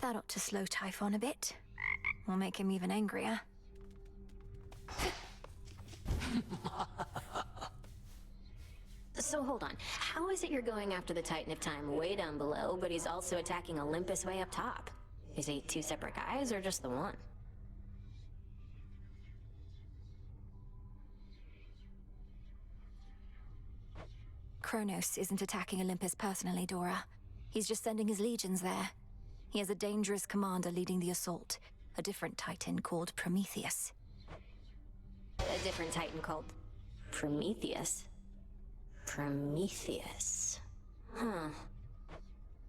That ought to slow TIFÓN a bit. Or make him even angrier. So hold on, how is it you're going after the Titan of Time way down below, but he's also attacking Olympus way up top? Is he two separate guys, or just the one? Kronos isn't attacking Olympus personally, Dora. He's just sending his legions there. He has a dangerous commander leading the assault, a different Titan called Prometheus. A different Titan called Prometheus? Prometheus. Huh.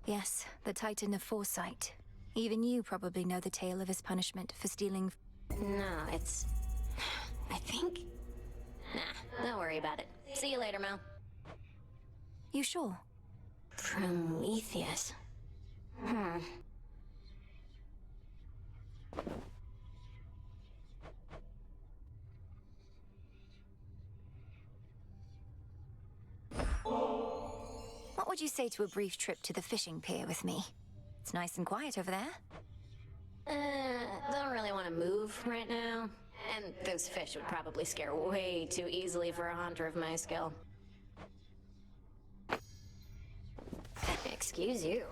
Yes, the Titan of Foresight. Even you probably know the tale of his punishment for stealing... No, it's... I think... Nah, don't worry about it. See you later, Mel. You sure? Prometheus. What would you say to a brief trip to the fishing pier with me? It's nice and quiet over there. Don't really want to move right now. And those fish would probably scare way too easily for a hunter of my skill. Excuse you.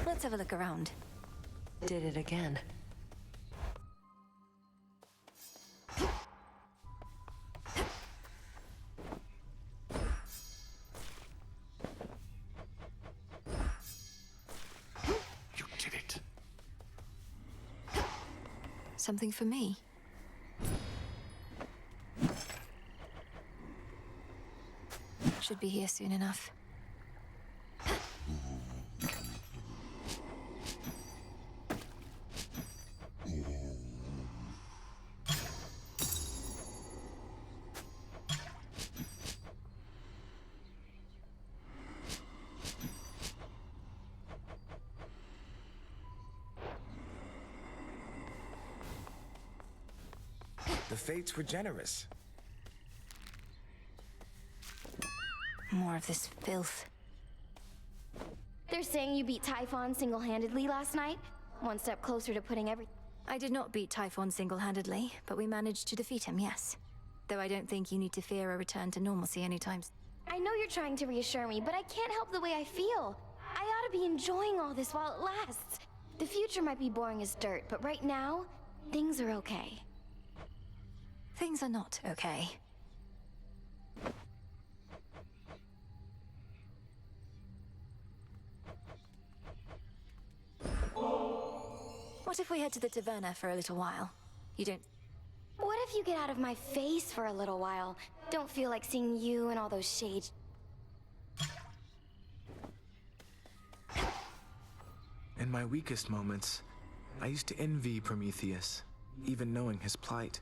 Let's have a look around. Did it again. You did it. Something for me? Should be here soon enough. The fates were generous. More of this filth. They're saying you beat TIFÓN single-handedly last night? One step closer to putting I did not beat TIFÓN single-handedly, but we managed to defeat him, yes. Though I don't think you need to fear a return to normalcy anytime soon. I know you're trying to reassure me, but I can't help the way I feel. I ought to be enjoying all this while it lasts. The future might be boring as dirt, but right now, things are okay. Things are not okay. What if we head to the taverna for a little while? You don't... What if you get out of my face for a little while? Don't feel like seeing you and all those shades. In my weakest moments, I used to envy Prometheus, even knowing his plight.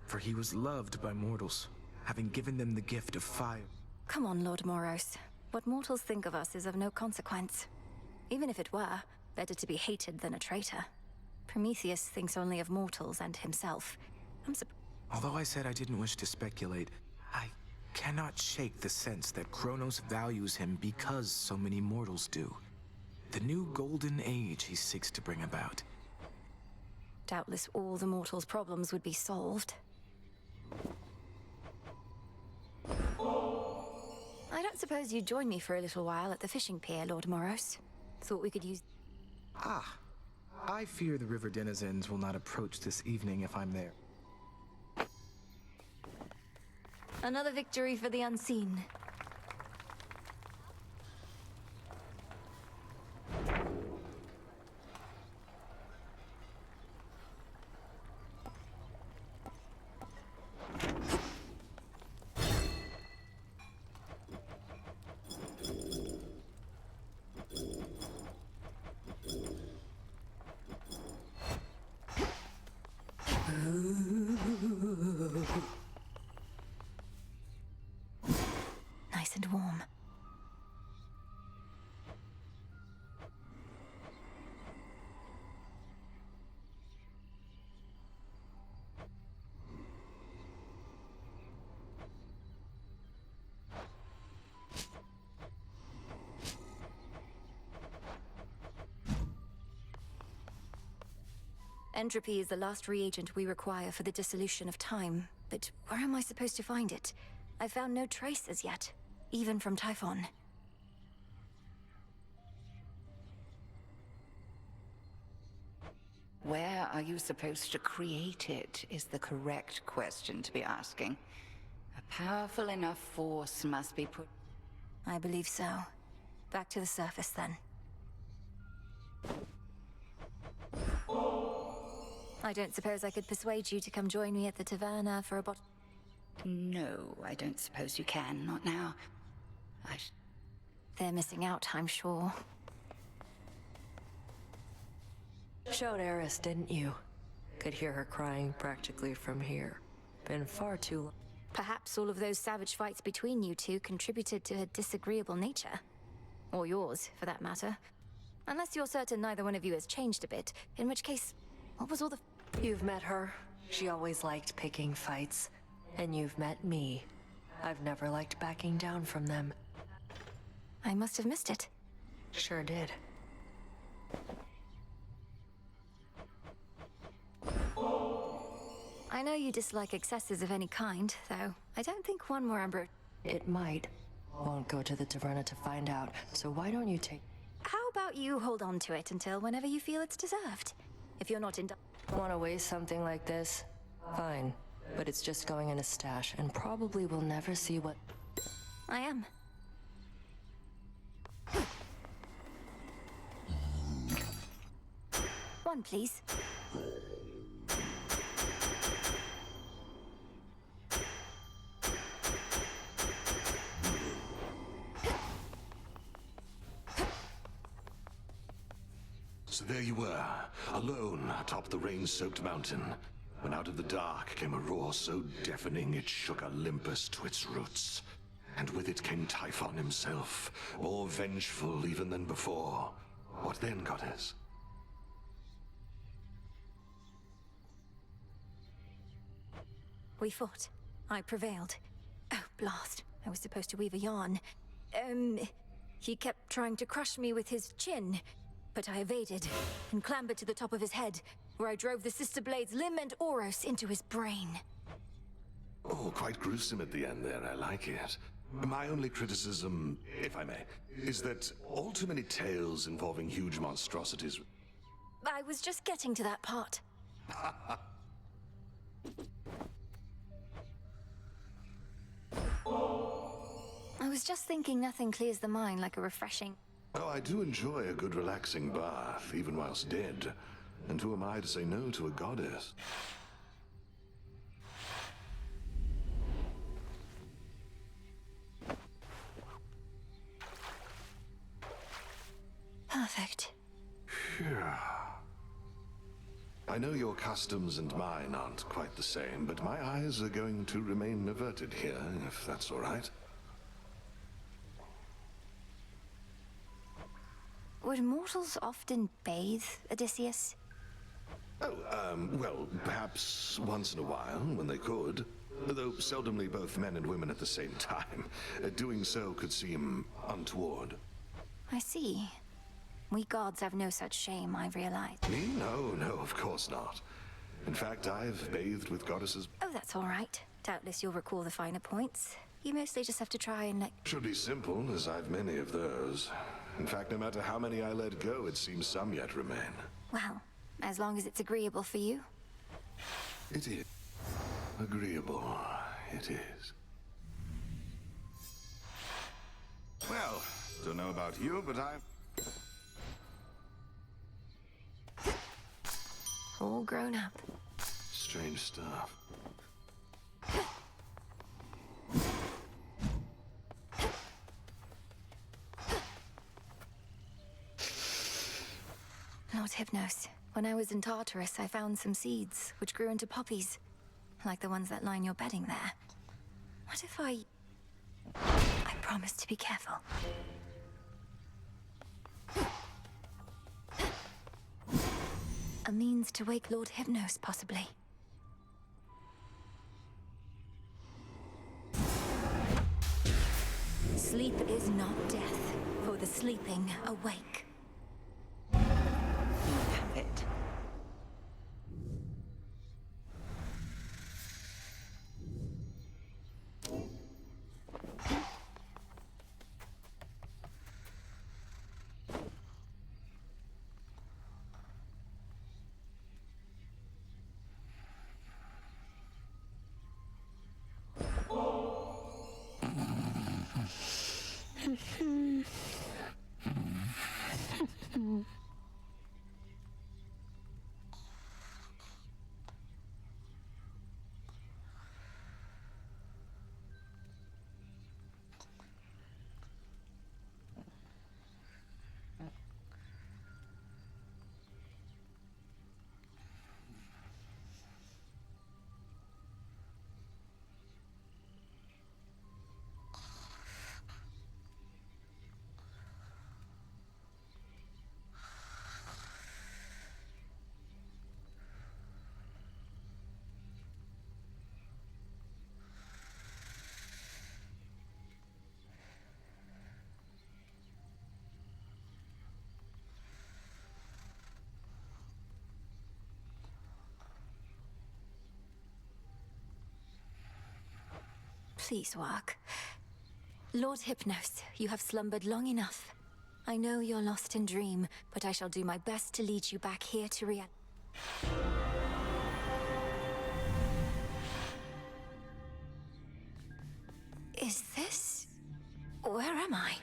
For he was loved by mortals, having given them the gift of fire. Come on, Lord Moros. What mortals think of us is of no consequence. Even if it were, better to be hated than a traitor. Prometheus thinks only of mortals and himself. Although I said I didn't wish to speculate, I cannot shake the sense that Kronos values him because so many mortals do. The new golden age he seeks to bring about. Doubtless all the mortals' problems would be solved. I don't suppose you'd join me for a little while at the fishing pier, Lord Moros. Thought we could use... Ah, I fear the river denizens will not approach this evening if I'm there. Another victory for the unseen. Entropy is the last reagent we require for the dissolution of time. But where am I supposed to find it? I found no trace as yet, even from TIFÓN. Where are you supposed to create it is the correct question to be asking. A powerful enough force must be put... I believe so. Back to the surface, then. I don't suppose I could persuade you to come join me at the taverna for a No, I don't suppose you can. Not now. They're missing out, I'm sure. Showed Eris, didn't you? Could hear her crying practically from here. Been far too long. Perhaps all of those savage fights between you two contributed to her disagreeable nature. Or yours, for that matter. Unless you're certain neither one of you has changed a bit, in which case, what was all the... You've met her. She always liked picking fights. And you've met me. I've never liked backing down from them. I must have missed it. Sure did. I know you dislike excesses of any kind, though. I don't think one more amber... It might. Won't go to the taverna to find out, so why don't you take... How about you hold on to it until whenever you feel it's deserved? If you're not in... Want to waste something like this? Fine. But it's just going in a stash, and probably we'll never see what... I am. One, please. So there you were, alone atop the rain-soaked mountain, when out of the dark came a roar so deafening it shook Olympus to its roots. And with it came TIFÓN himself, more vengeful even than before. What then, goddess? We fought. I prevailed. Oh, blast. I was supposed to weave a yarn. He kept trying to crush me with his chin, but I evaded and clambered to the top of his head, where I drove the sister blades Lim and Oros into his brain. Oh, quite gruesome at the end there, I like it. My only criticism, if I may, is that all too many tales involving huge monstrosities... I was just getting to that part. I was just thinking nothing clears the mind like a refreshing... Oh, I do enjoy a good relaxing bath, even whilst dead. And who am I to say no to a goddess? Perfect. Phew. I know your customs and mine aren't quite the same, but my eyes are going to remain averted here, if that's all right. Would mortals often bathe, Odysseus? Oh, well, perhaps once in a while, when they could. Though seldomly both men and women at the same time. Doing so could seem untoward. I see. We gods have no such shame, I realize. Me? No, of course not. In fact, I've bathed with goddesses. Oh, that's all right. Doubtless you'll recall the finer points. You mostly just have to try and Should be simple, as I've many of those. In fact, no matter how many I let go, it seems some yet remain. Well, as long as it's agreeable for you. It is. Agreeable. It is. Well, don't know about you, but All grown up. Strange stuff. Lord Hypnos, when I was in Tartarus, I found some seeds, which grew into poppies. Like the ones that line your bedding there. What if I promise to be careful. A means to wake Lord Hypnos, possibly. Sleep is not death, for the sleeping awake. Have it. please work. Lord Hypnos, you have slumbered long enough. I know you're lost in dream, but I shall do my best to lead you back here to reality. Is this... where am I?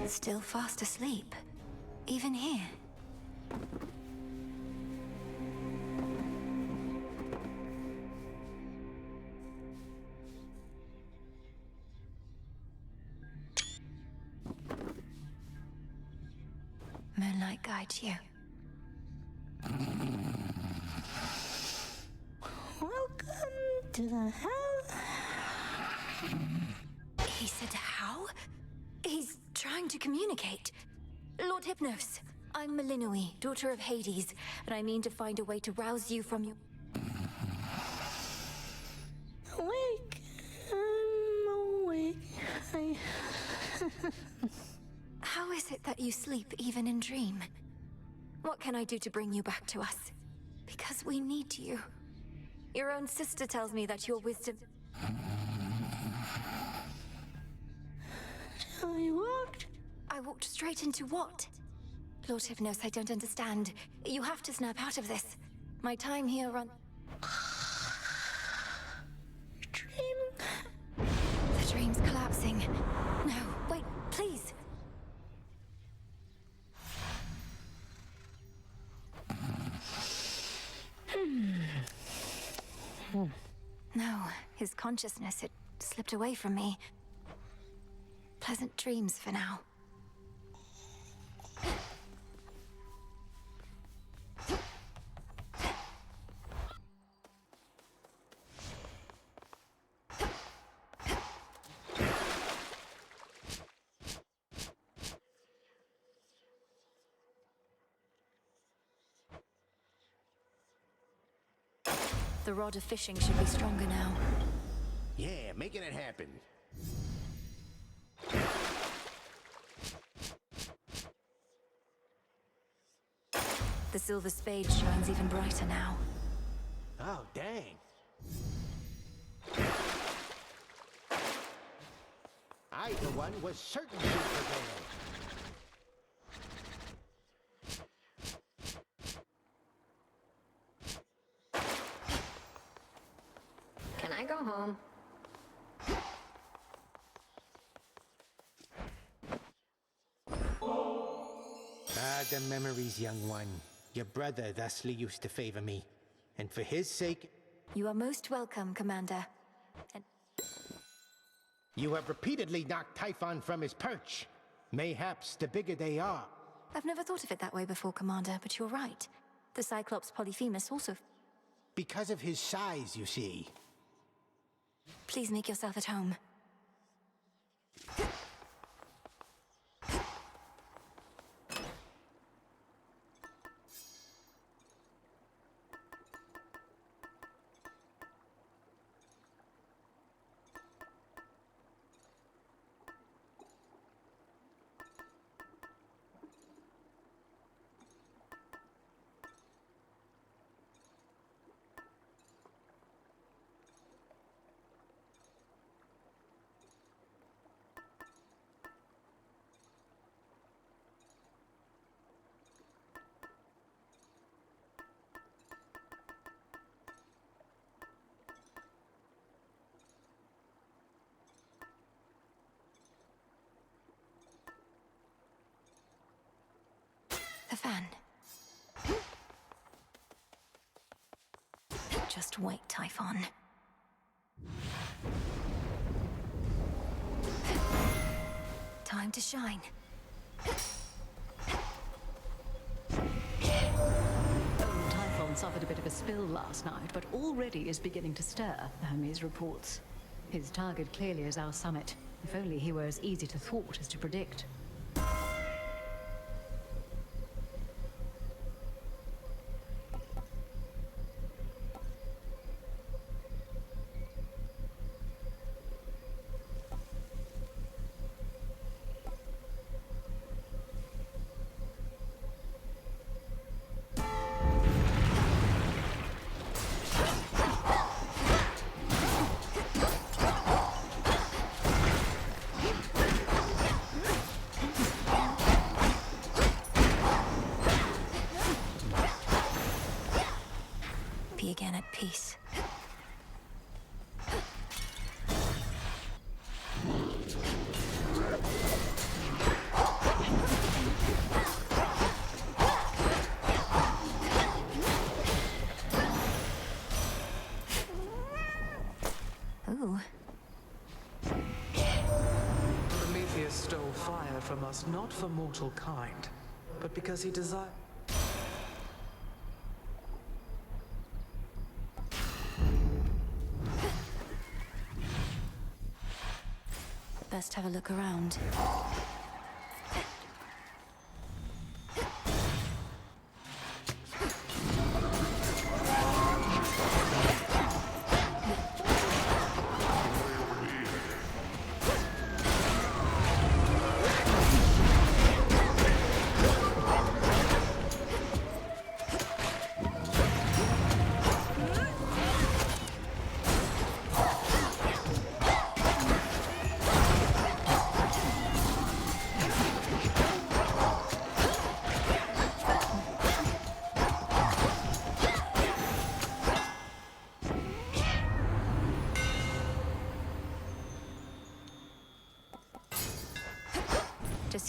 Still fast asleep, even here. Moonlight guides you. Welcome to the house. He said how? He's trying to communicate. Lord Hypnos, I'm Melinoe, daughter of Hades, and I mean to find a way to rouse you from your... Awake. I'm awake. How is it that you sleep even in dream? What can I do to bring you back to us? Because we need you. Your own sister tells me that your wisdom... I walked straight into what? Lord Hypnos, I don't understand. You have to snap out of this. My time here run... Dream... The dream's collapsing. No, wait, please. No, his consciousness, it slipped away from me. Pleasant dreams for now. The rod of fishing should be stronger now. Yeah, making it happen. The silver spade shines even brighter now. Oh, dang. Either one was certain to prevail. Can I go home? Ah, the memories, young one. Your brother thusly used to favor me. And for his sake... You are most welcome, Commander. And You have repeatedly knocked TIFÓN from his perch. Mayhaps the bigger they are. I've never thought of it that way before, Commander, but you're right. The Cyclops Polyphemus also... Because of his size, you see. Please make yourself at home. The fan. Just wait, TIFÓN. Time to shine. TIFÓN suffered a bit of a spill last night, but already is beginning to stir, Hermes reports. His target clearly is our summit. If only he were as easy to thwart as to predict. stole fire from us not for mortal kind, but because he desired... Best have a look around.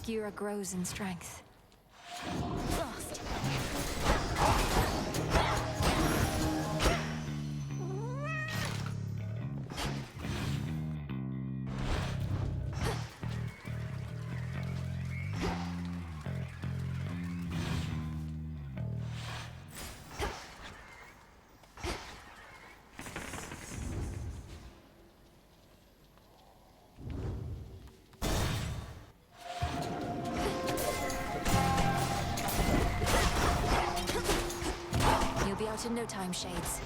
Skura grows in strength. Lost. Out in no time, Shades.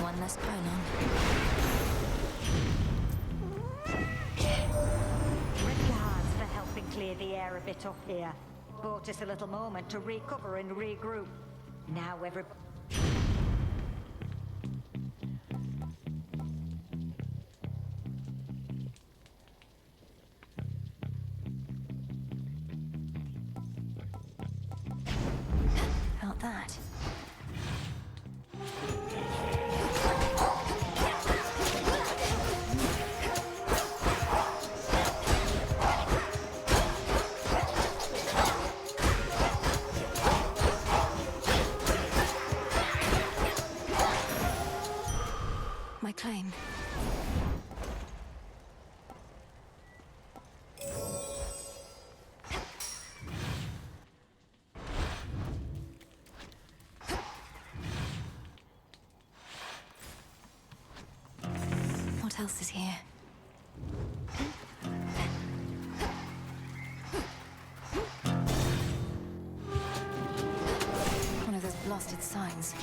One less pylon. Rip your hands for helping clear the air a bit up here. Bought us a little moment to recover and regroup. Now everybody... That. My claim. What else is here? One of those blasted signs.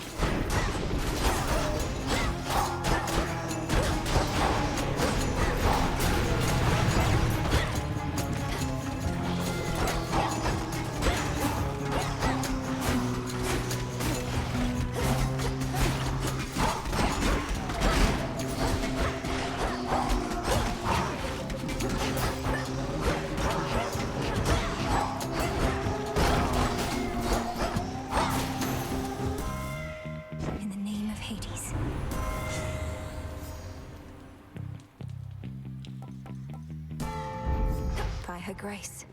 Her grace.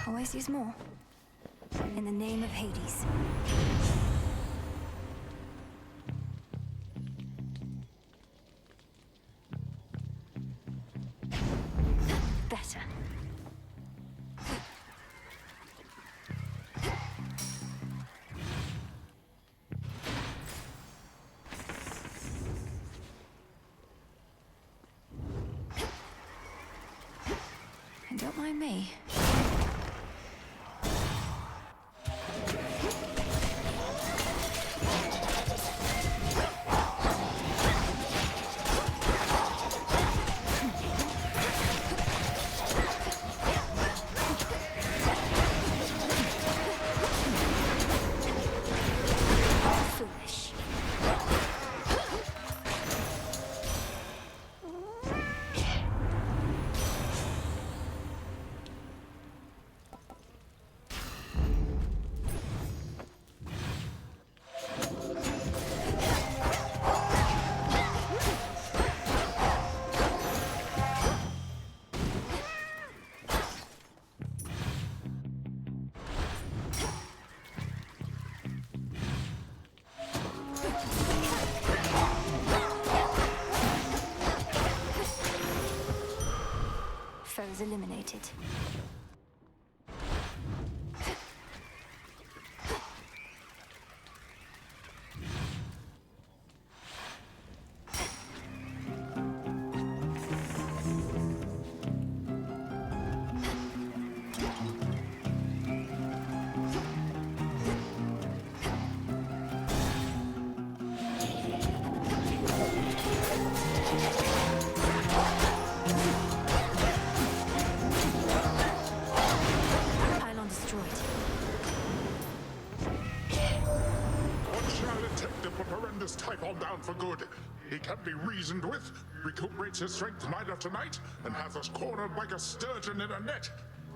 Always more. In the name of Hades. Better. Don't mind me. Foolish. Foes eliminated. Pylon destroyed. What shall attempt to put horrendous Typhon down for good? He can be reasoned with, recuperates his strength night after night, and has us cornered like a sturgeon in a net.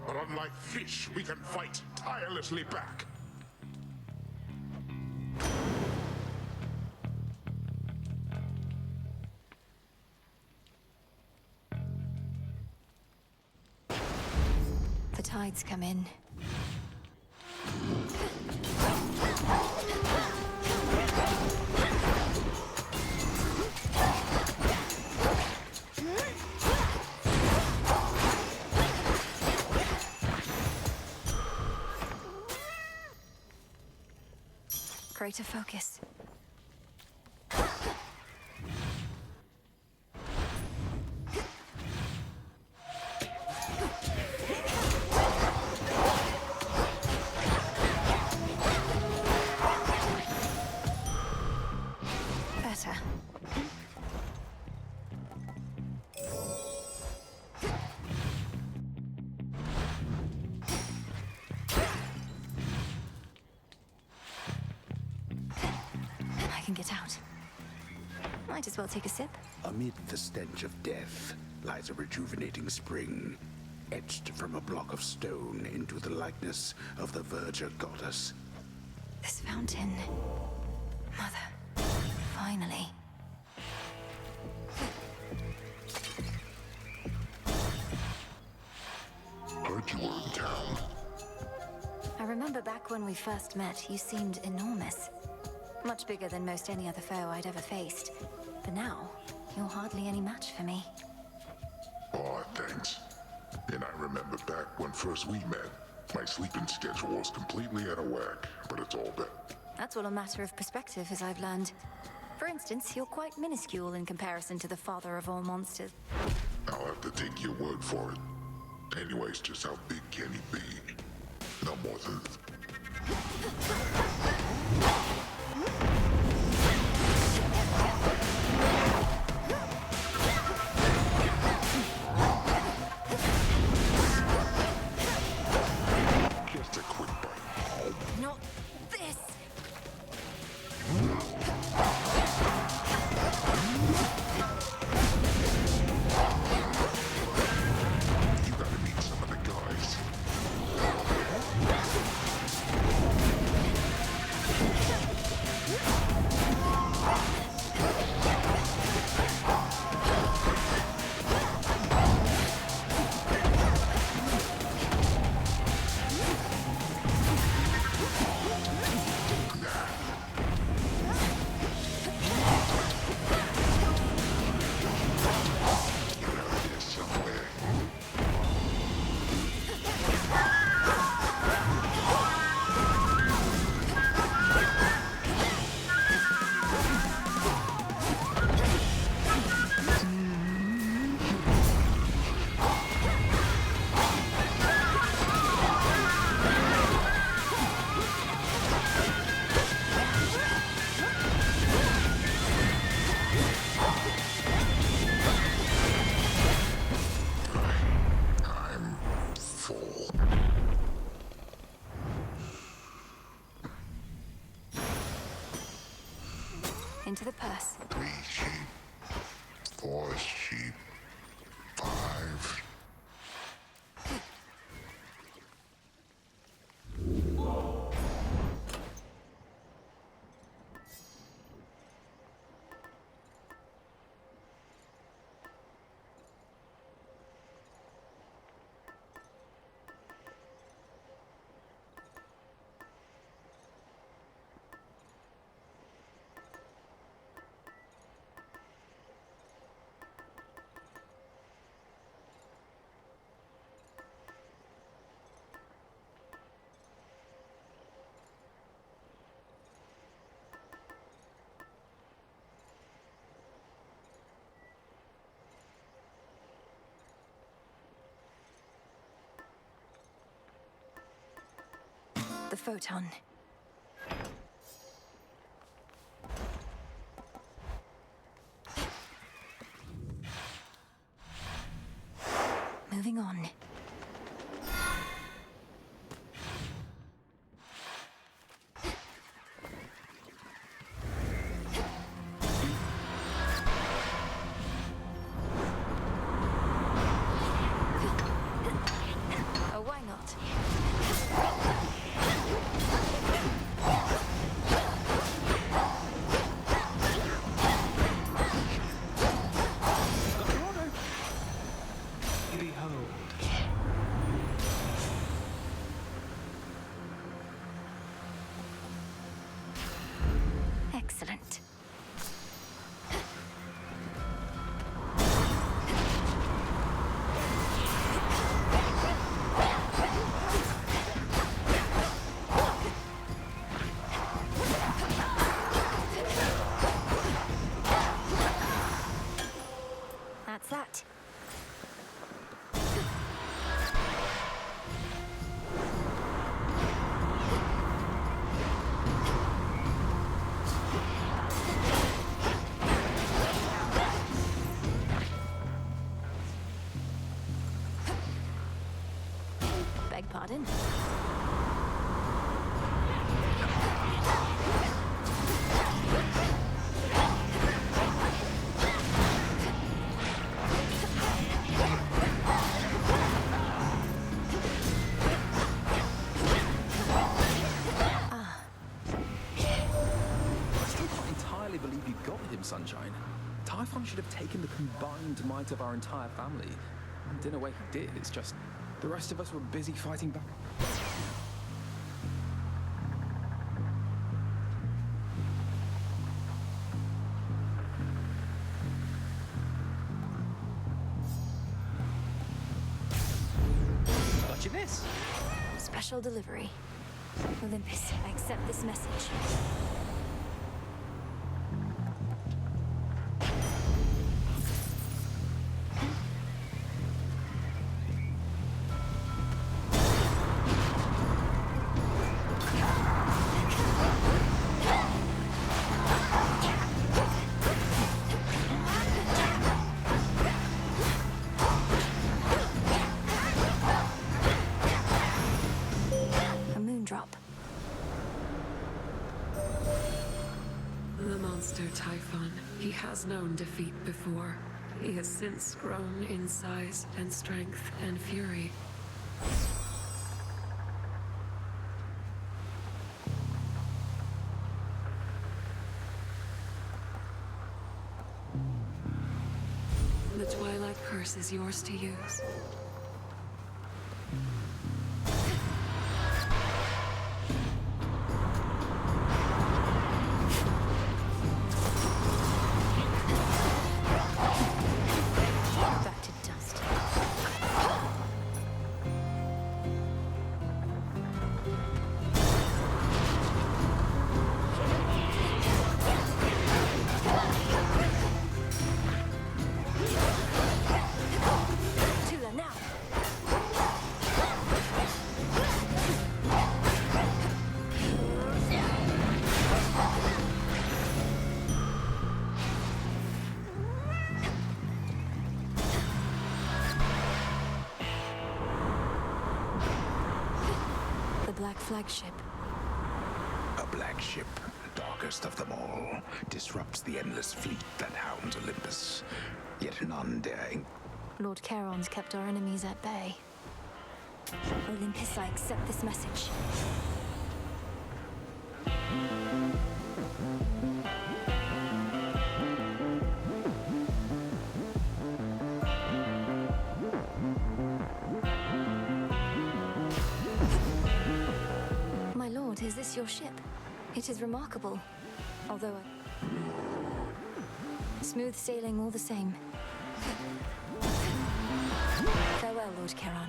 But unlike fish, we can fight tirelessly back. The tides come in. Greater focus. Better. I can get out. Might as well take a sip. Amid the stench of death lies a rejuvenating spring, etched from a block of stone into the likeness of the verdure goddess. This fountain. Mother. Finally. Heard you were in town. I remember back when we first met, you seemed enormous. Much bigger than most any other foe I'd ever faced. But now, you're hardly any match for me. Aw, thanks. And I remember back when first we met. My sleeping schedule was completely out of whack, but it's all better. That's all a matter of perspective, as I've learned. For instance, you're quite minuscule in comparison to the father of all monsters. I'll have to take your word for it. Anyways, just how big can he be? No more than... Just a quick bite. Not this! You gotta meet some of the guys. into the purse. 3 sheep, 4 sheep, 5. The photon. Moving on. Oh, why not? Excellent. That's that. Beg pardon? Believe you got him, Sunshine. TIFON should have taken the combined might of our entire family. And in a way he did, it's just the rest of us were busy fighting back. Watching this. Special delivery. Olympus, I accept this message. The monster TIFON. He has known defeat before. He has since grown in size and strength and fury. The Twilight Curse is yours to use. Black flagship. A black ship darkest of them all, disrupts the endless fleet that hounds Olympus. Yet none daring. Lord Charon's kept our enemies at bay. Olympus, I accept this message. My lord, is this your ship? It is remarkable, although smooth sailing all the same. Farewell, Lord Charon.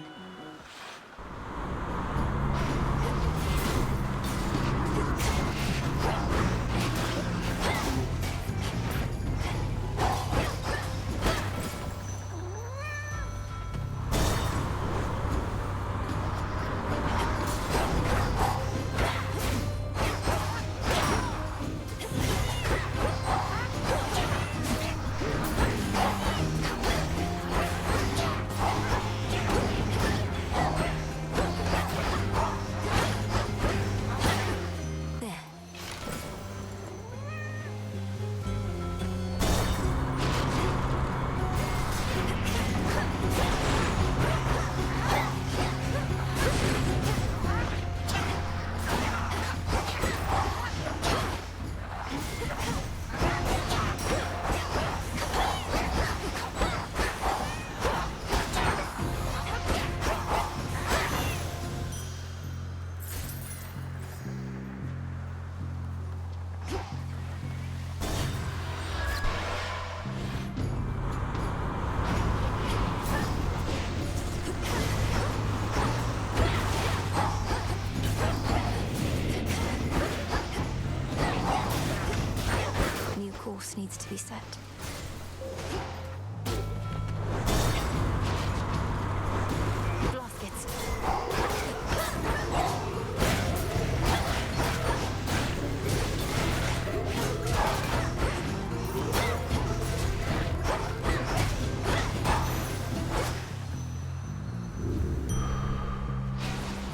Needs to be set. Blaskets.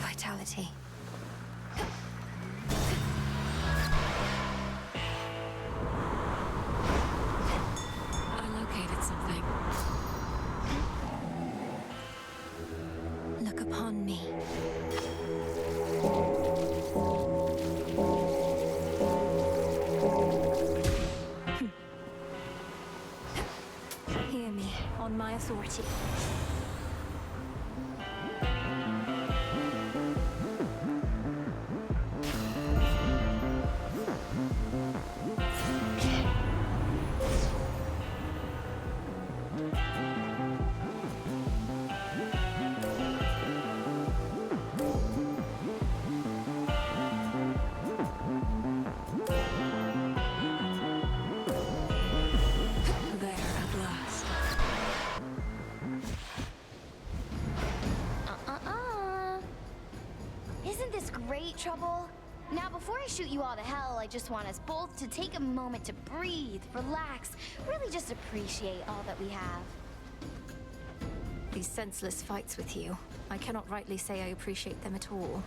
Vitality. Look upon me. Hear me on my authority. Trouble? Now, before I shoot you all to hell, I just want us both to take a moment to breathe, relax, really just appreciate all that we have. These senseless fights with you, I cannot rightly say I appreciate them at all.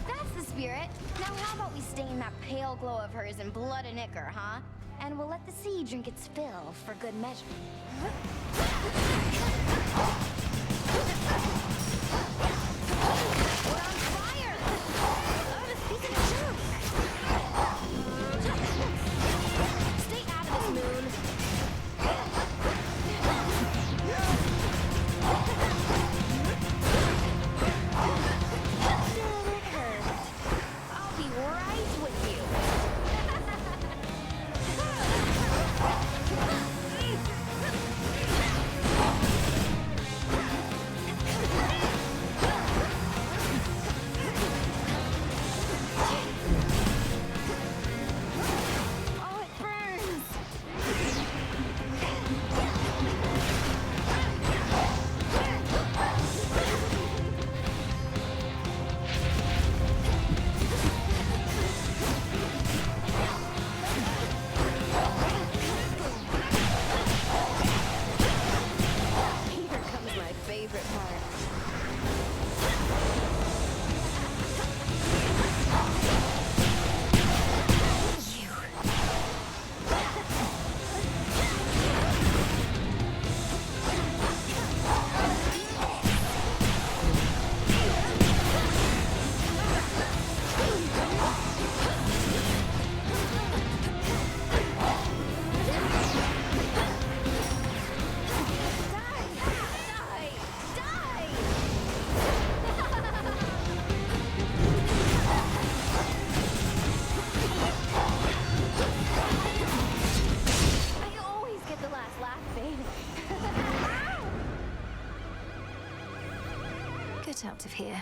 That's the spirit. Now, how about we stain that pale glow of hers in blood and ichor, huh? And we'll let the sea drink its fill for good measure. Get out of here.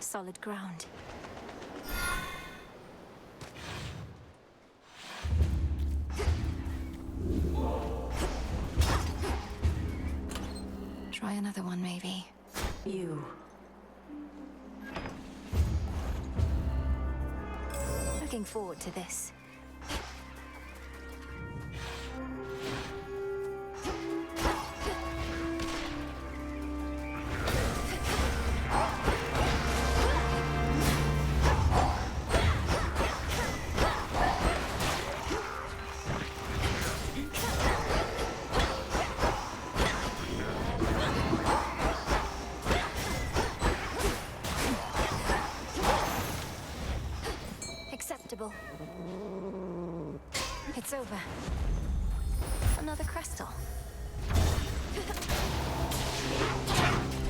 Solid ground. Try another one, maybe. You. Looking forward to this. Acceptable. It's over. Another crystal.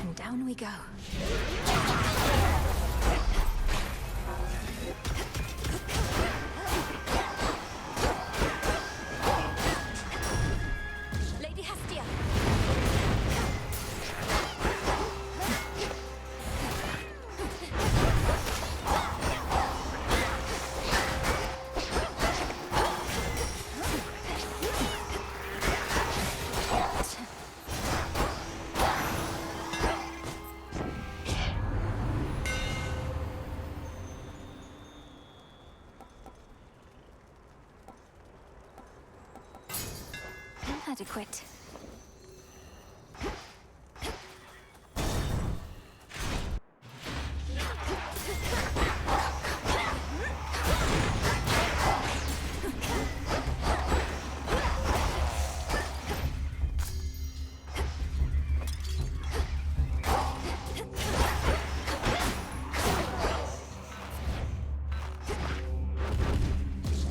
And down we go. Lady Hestia. Adequate.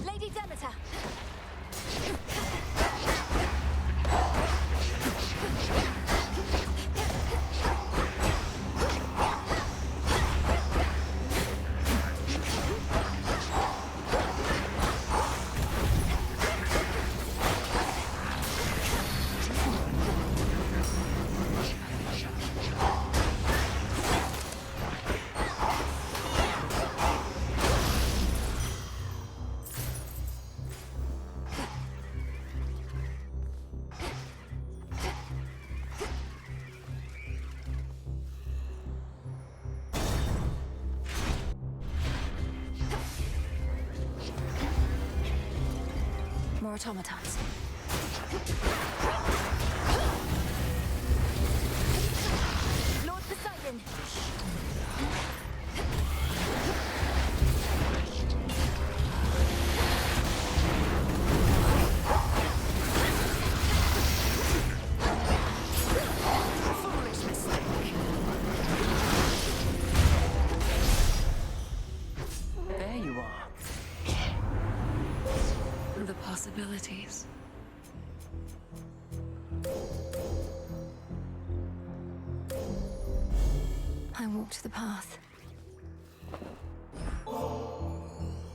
Lady Demeter. More automatons. Lord Poseidon! Foolish mistake. There you are. The possibilities. I walked the path.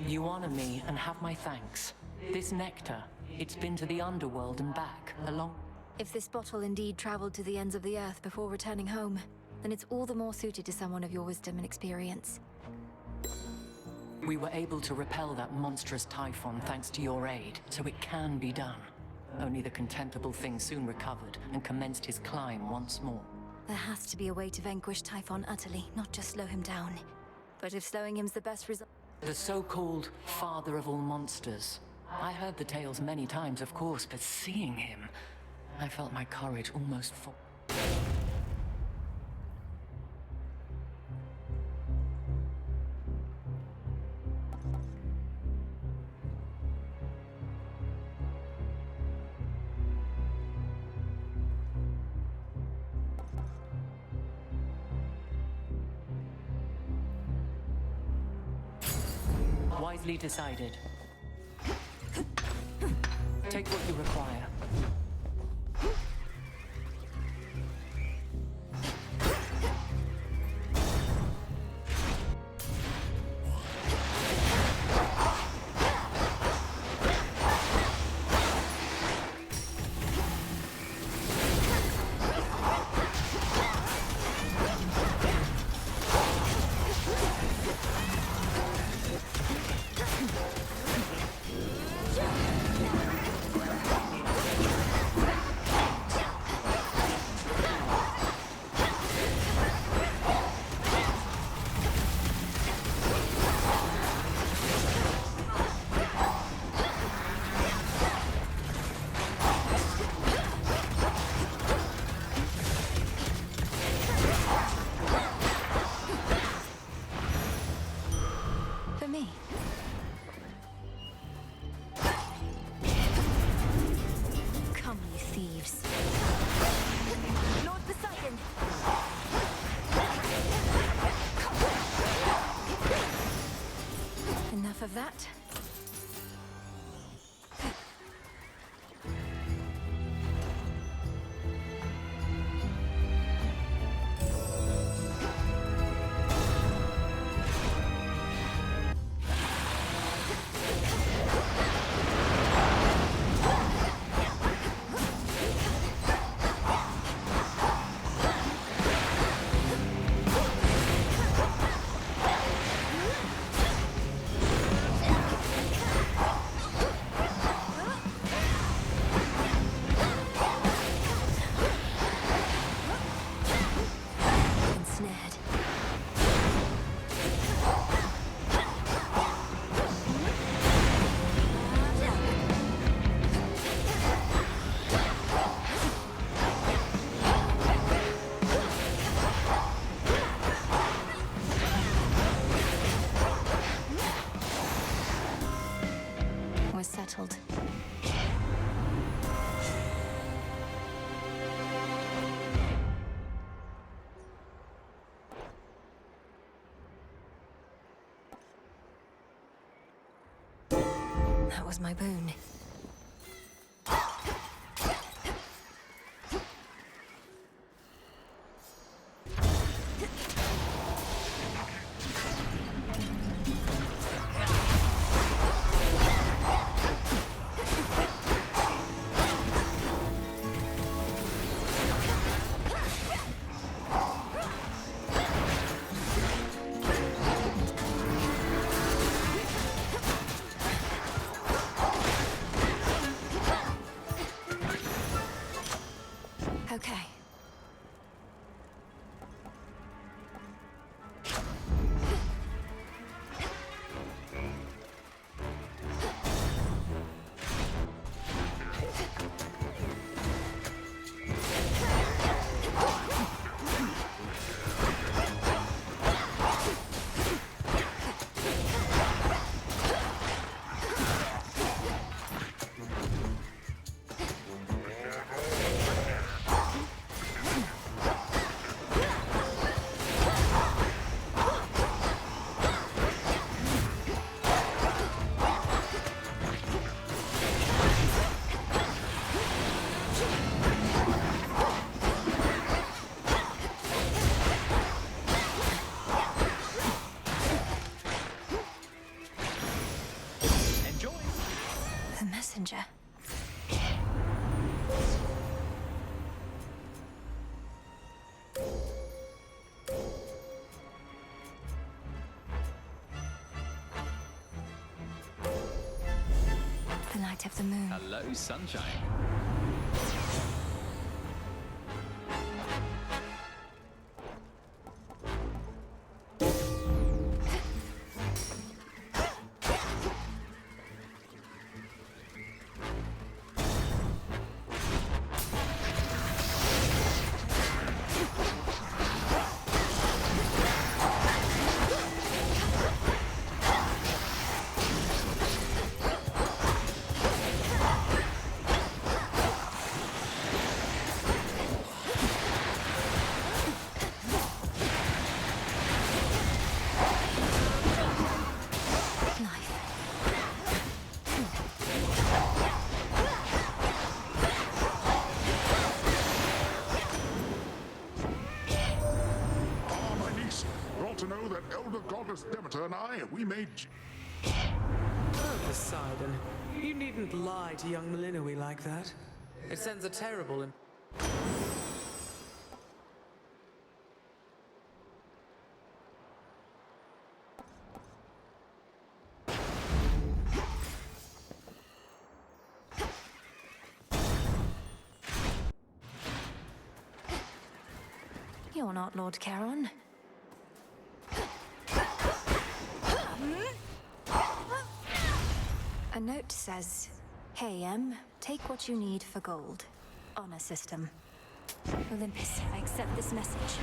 You honor me and have my thanks. This nectar, it's been to the underworld and back, along... If this bottle indeed traveled to the ends of the earth before returning home, then it's all the more suited to someone of your wisdom and experience. We were able to repel that monstrous typhon thanks to your aid, so it can be done. Only the contemptible thing soon recovered and commenced his climb once more. There has to be a way to vanquish Typhon utterly, not just slow him down. But if slowing him's the best result... The so-called father of all monsters. I heard the tales many times, of course, but seeing him, I felt my courage almost fall. Wisely decided. Take what you require. of that. Settled. That was my boon. Okay. Messenger. The light of the moon. Hello, sunshine. Demeter and I, we made... Oh, Poseidon. You needn't lie to young Melinoe like that. It sends a terrible You're not Lord Charon. A note says, "Hey, take what you need for gold. Honor system. Olympus, I accept this message."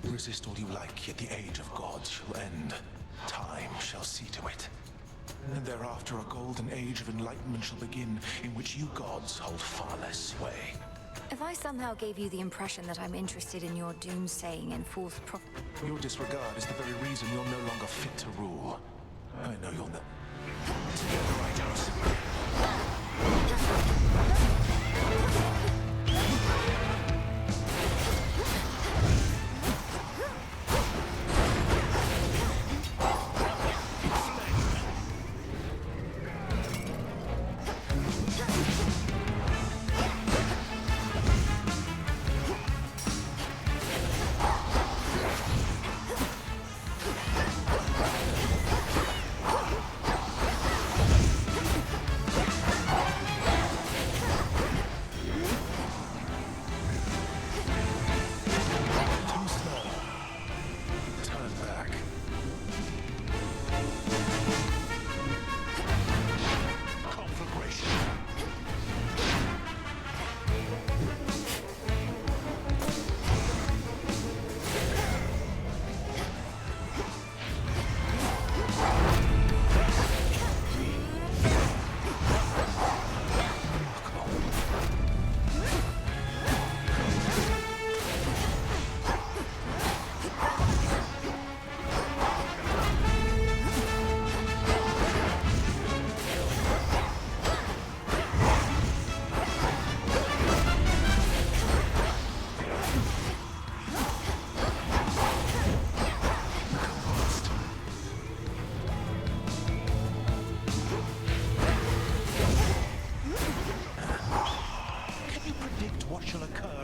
Resist all you like, yet the age of gods shall end. Time shall see to it. And thereafter a golden age of enlightenment shall begin, in which you gods hold far less sway. If I somehow gave you the impression that I'm interested in your doomsaying and false Your disregard is the very reason you're no longer fit to rule. I know you'll not. Together, I don't.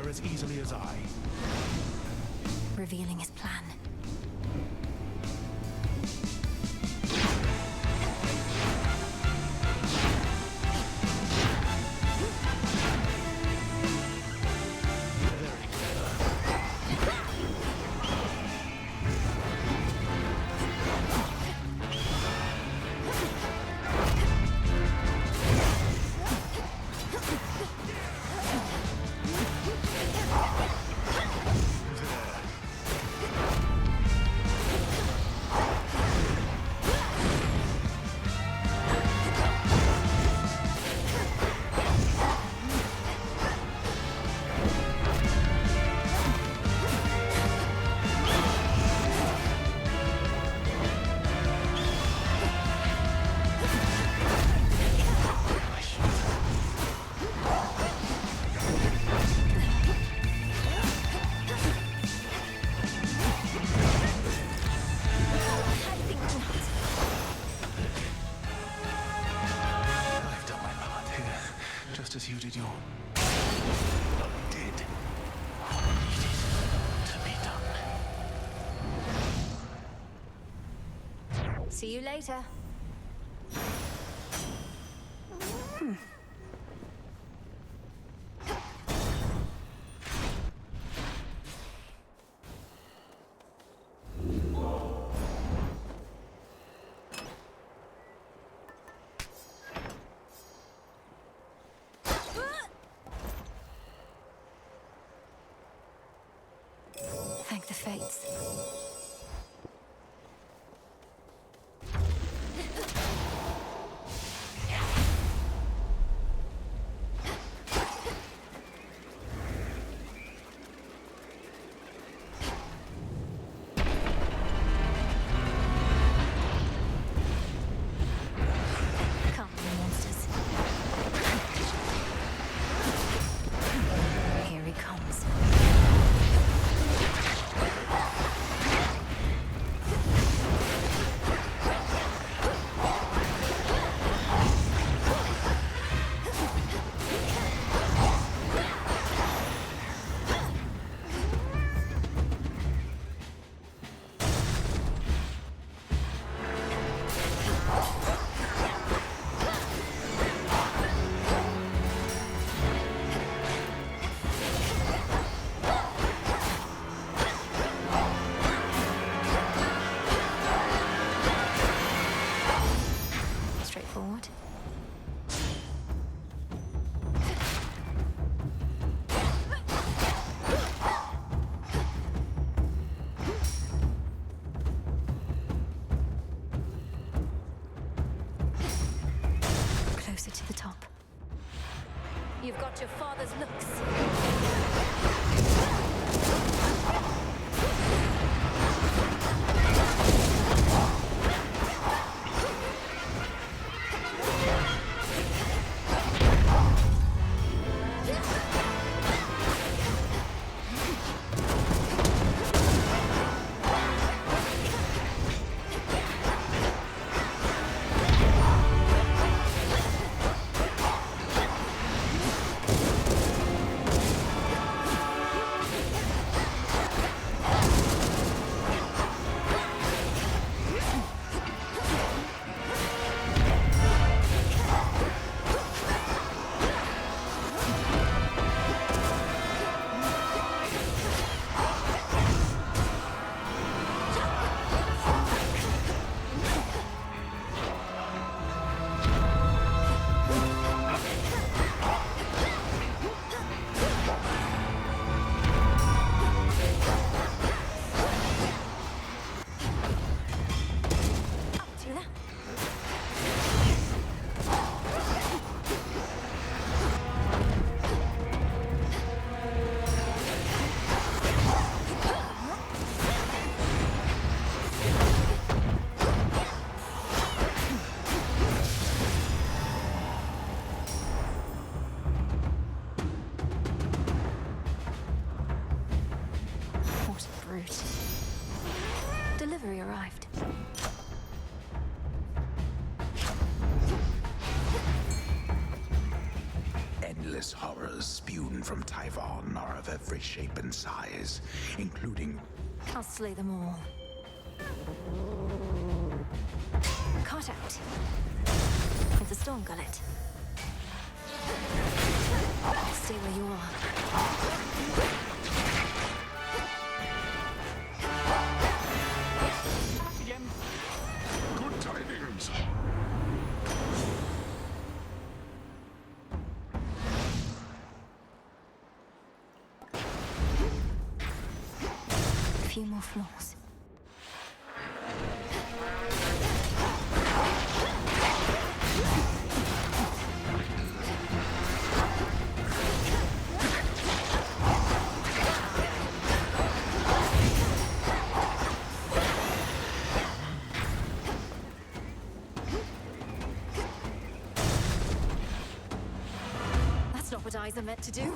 As easily as I. revealing his plan. As you did your... did. To be done. See you later. Thank the fates. Come, monsters. Here he comes. You've got your father's looks. Delivery arrived. Endless horrors spewed from TIFÓN are of every shape and size, including... I'll slay them all. Caught out. It's a storm gullet. Stay where you are. Good tidings. A few more floors. That's not what eyes are meant to do.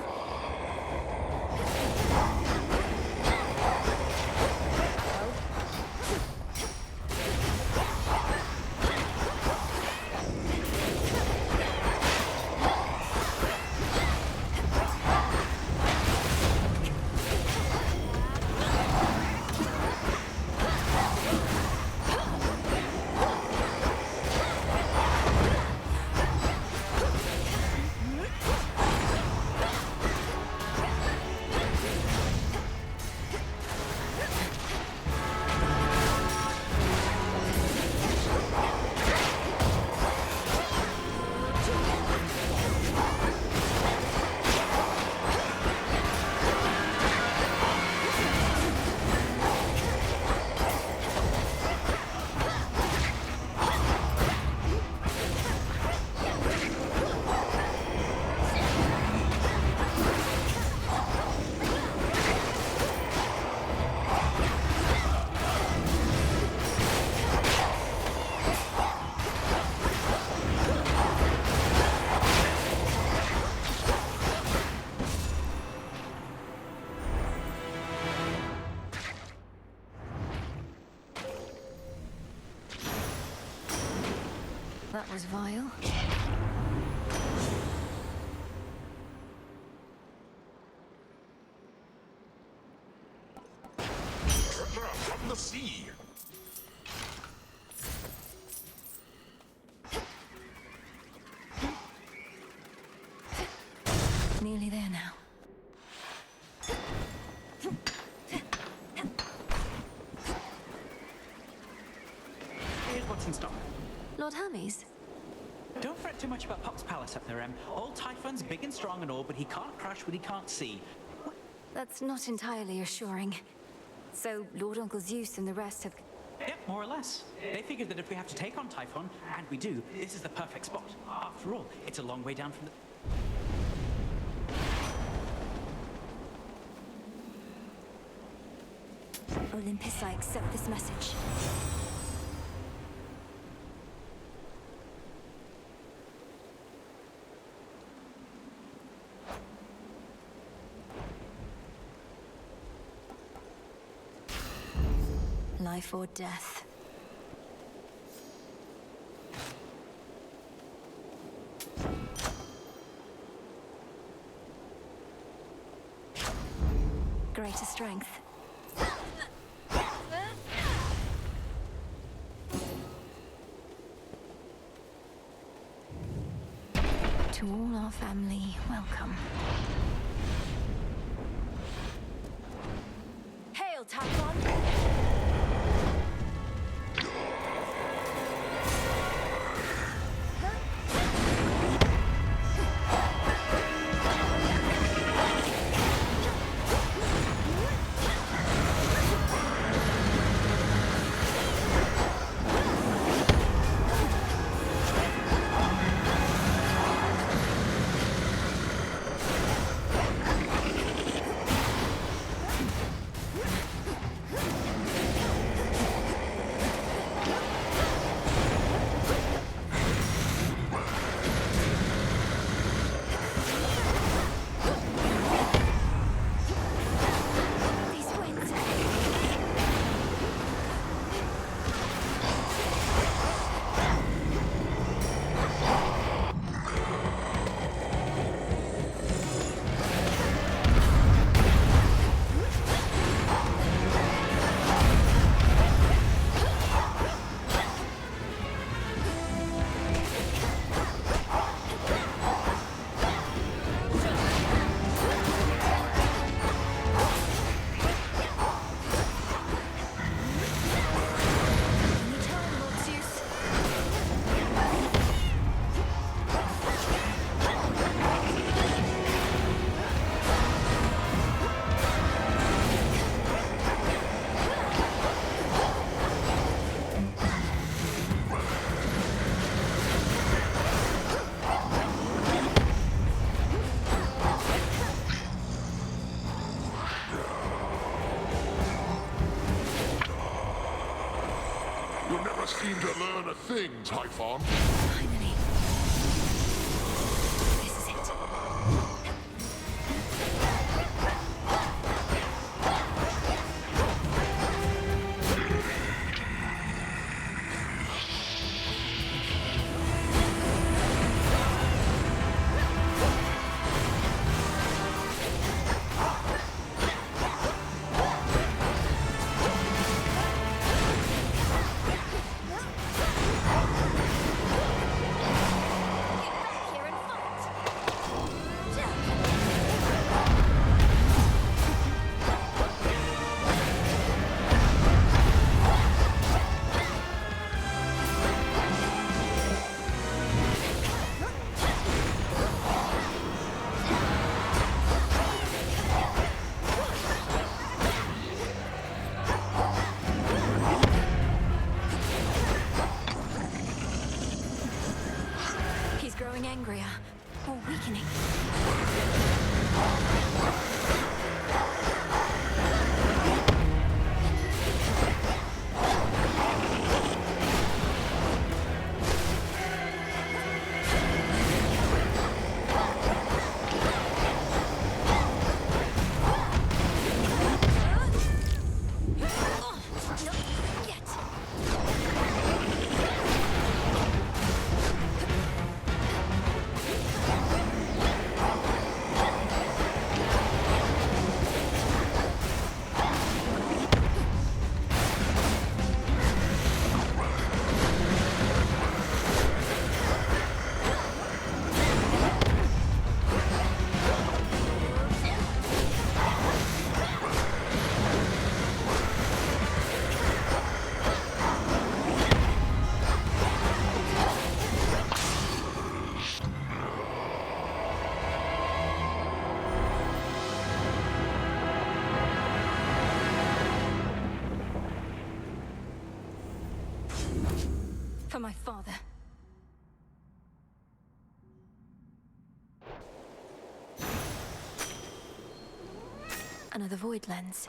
That was vile. Treasure from the sea. Nearly there now. Here's what's in stock. Lord Hermes? Don't fret too much about Pop's palace up there, Em. Old Typhon's big and strong and all, but he can't crush what he can't see. That's not entirely assuring. So, Lord Uncle Zeus and the rest have... Yep, more or less. They figured that if we have to take on Typhon, and we do, this is the perfect spot. After all, it's a long way down from the... Olympus, I accept this message. Life or death. Greater strength. To all our family, welcome. Hail, Typhon! Seem to learn a thing, Typhon. Finally. This is it. Growing angrier, or weakening. For my father. Another void lens.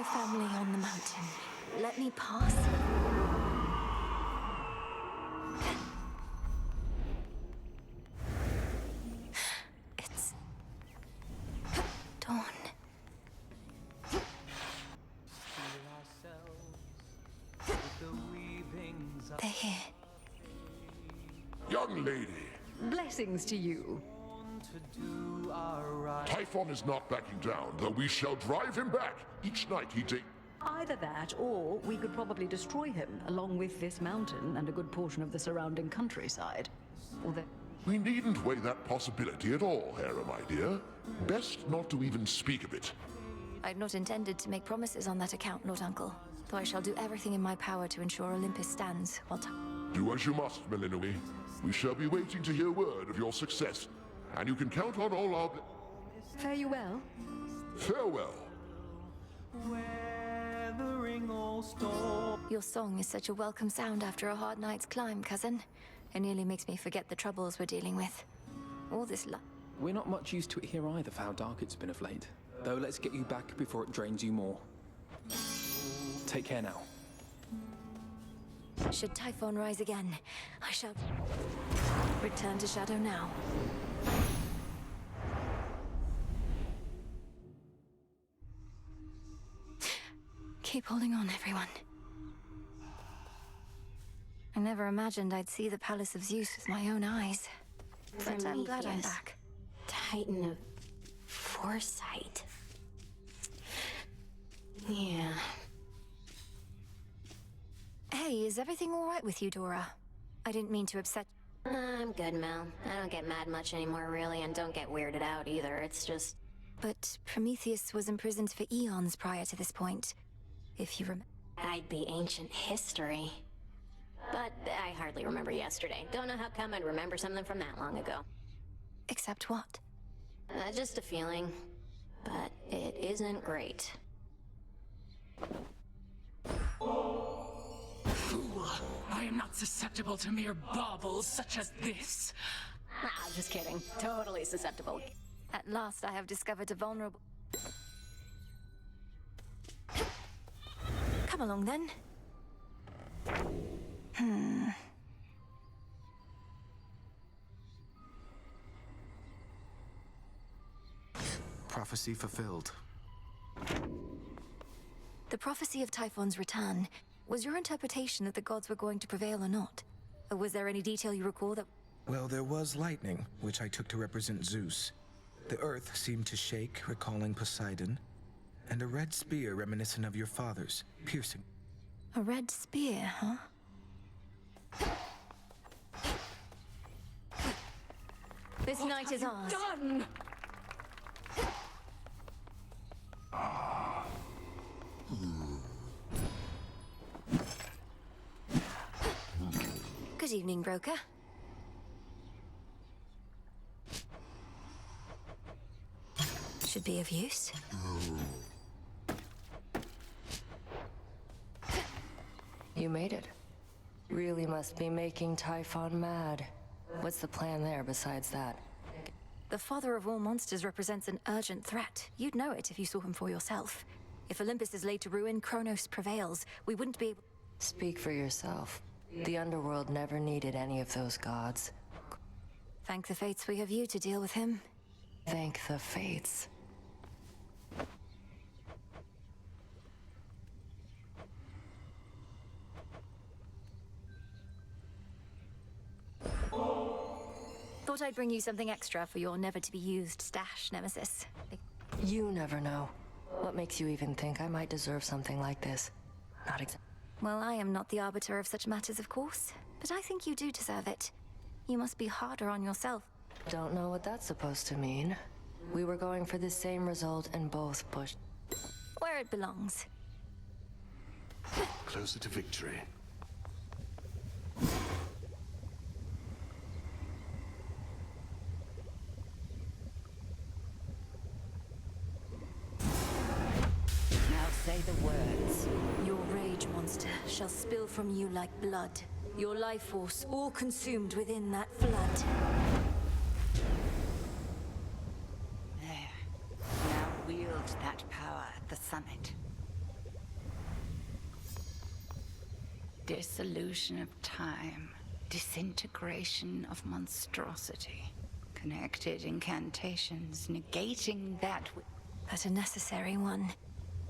my family on the mountain. Let me pass. It's dawn. They're here. Young lady, Blessings to you. Typhon is not backing down, though we shall drive him back. Each night he takes... Either that, or we could probably destroy him, along with this mountain and a good portion of the surrounding countryside. Although... We needn't weigh that possibility at all, Hera, my dear. Best not to even speak of it. I'd not intended to make promises on that account, Lord Uncle. Though I shall do everything in my power to ensure Olympus stands while Do as you must, Melinoe. We shall be waiting to hear word of your success. And you can count on all our... Fare you well. Farewell. Your song is such a welcome sound after a hard night's climb, cousin. It nearly makes me forget the troubles we're dealing with. All this We're not much used to it here either for how dark it's been of late. Though let's get you back before it drains you more. Take care now. Should Typhon rise again, I shall return to Shadow now. Keep holding on, everyone. I never imagined I'd see the Palace of Zeus with my own eyes. But I'm glad I'm back. Titan of foresight. Yeah. Hey, is everything all right with you, Dora? I didn't mean to upset... I'm good, Mel. I don't get mad much anymore, really, and don't get weirded out either. It's just... But Prometheus was imprisoned for eons prior to this point. If you remember... I'd be ancient history. But I hardly remember yesterday. Don't know how come I'd remember something from that long ago. Except what? Just a feeling. But it isn't great. Fool! I am not susceptible to mere baubles such as this. Ah, just kidding. Totally susceptible. At last I have discovered a vulnerable... Come along then. Prophecy fulfilled. The prophecy of Typhon's return. Was your interpretation that the gods were going to prevail or not? Or was there any detail you recall that... Well, there was lightning, which I took to represent Zeus. The earth seemed to shake, recalling Poseidon. And a red spear reminiscent of your father's, piercing. A red spear, huh? This night is ours. Done! Good evening, broker. Should be of use. You made it. Really must be making Typhon mad. What's the plan there besides that? The father of all monsters represents an urgent threat. You'd know it if you saw him for yourself. If Olympus is laid to ruin, Kronos prevails. We wouldn't be able... Speak for yourself. The underworld never needed any of those gods. Thank the fates we have you to deal with him. Thank the fates. Thought I'd bring you something extra for your never-to-be-used stash, Nemesis. You never know. What makes you even think I might deserve something like this? Not exactly. Well, I am not the arbiter of such matters, of course. But I think you do deserve it. You must be harder on yourself. Don't know what that's supposed to mean. We were going for the same result and both pushed. Where it belongs. Closer to victory. Now say the words. Your rage, monster, shall spill from you like blood. Your life force all consumed within that flood. There. Now wield that power at the summit. Dissolution of time. Disintegration of monstrosity. Connected incantations, negating that But a necessary one.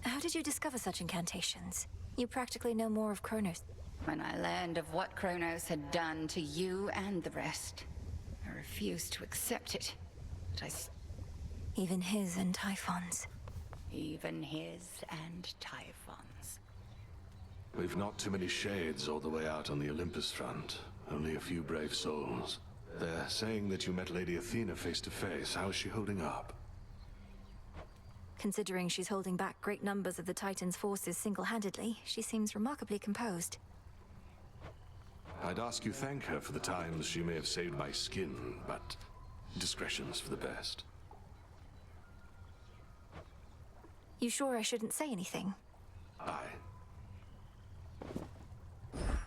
How did you discover such incantations? You practically know more of Kronos. When I learned of what Kronos had done to you and the rest, I refused to accept it. But Even his and Typhon's. Even his and Typhon's. We've not too many shades all the way out on the Olympus front. Only a few brave souls. They're saying that you met Lady Athena face to face. How is she holding up? Considering she's holding back great numbers of the Titan's forces single-handedly, she seems remarkably composed. I'd ask you thank her for the times she may have saved my skin, but discretion's for the best. You sure I shouldn't say anything? Aye.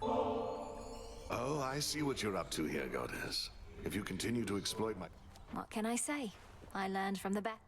Oh, I see what you're up to here, Goddess. If you continue to exploit my... What can I say? I learned from the best.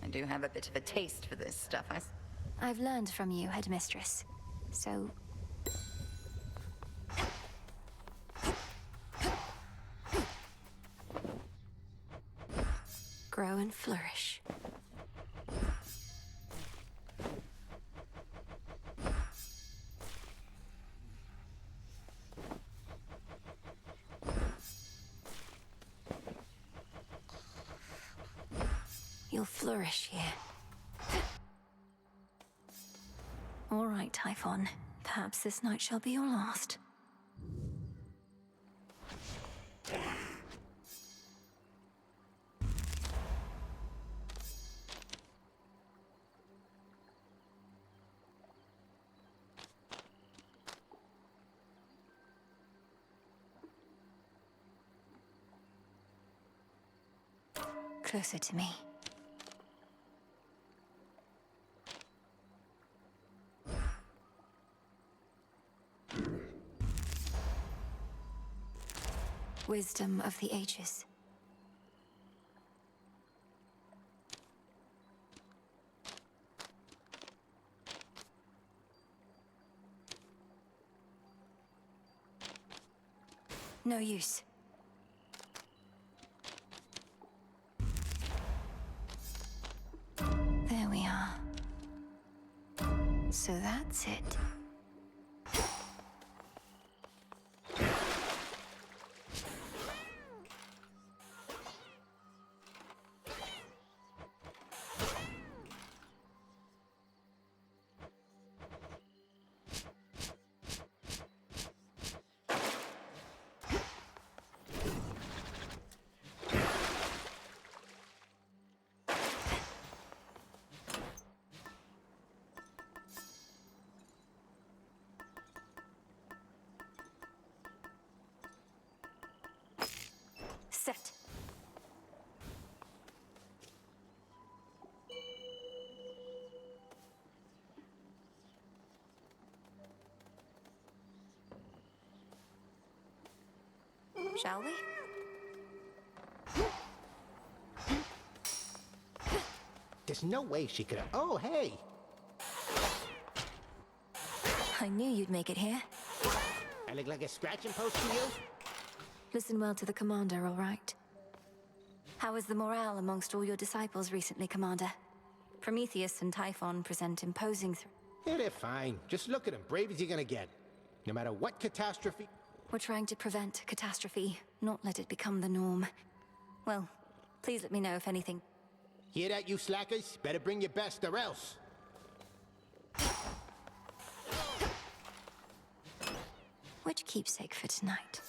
I do have a bit of a taste for this stuff. I've learned from you, Headmistress. So... grow and flourish. You'll flourish here. All right, Typhon. Perhaps this night shall be your last. Closer to me. Wisdom of the ages. No use. There we are. So that's it. Set. Shall we? There's no way she could have... Oh, hey! I knew you'd make it here. I look like a scratching post to you? Listen well to the commander, all right? How is the morale amongst all your disciples recently, Commander? Prometheus and Typhon present imposing Yeah, they're fine. Just look at them. Brave as you're gonna get. No matter what catastrophe... We're trying to prevent catastrophe, not let it become the norm. Well, please let me know if anything... Hear that, you slackers? Better bring your best or else. Which keepsake for tonight?